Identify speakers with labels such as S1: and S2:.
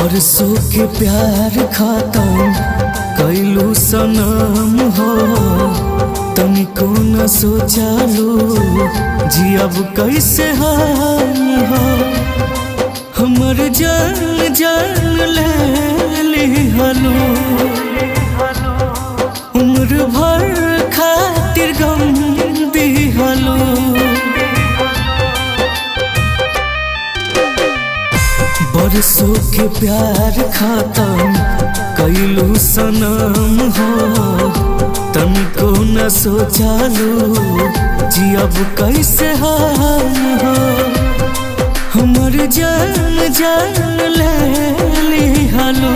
S1: बरसों के प्यार खत्म कैलू सनम हो, तनिको न सोचालू जी अब कैसे हम हो। हमर जान जान ले लिहलो, उम्र भर खातिर गम दिहलो। बरसों के प्यार खत्म कैलू सनम हो, तनिको न सोचालू जी अब कैसे हम हो। हमर जान जान ले लिहलो,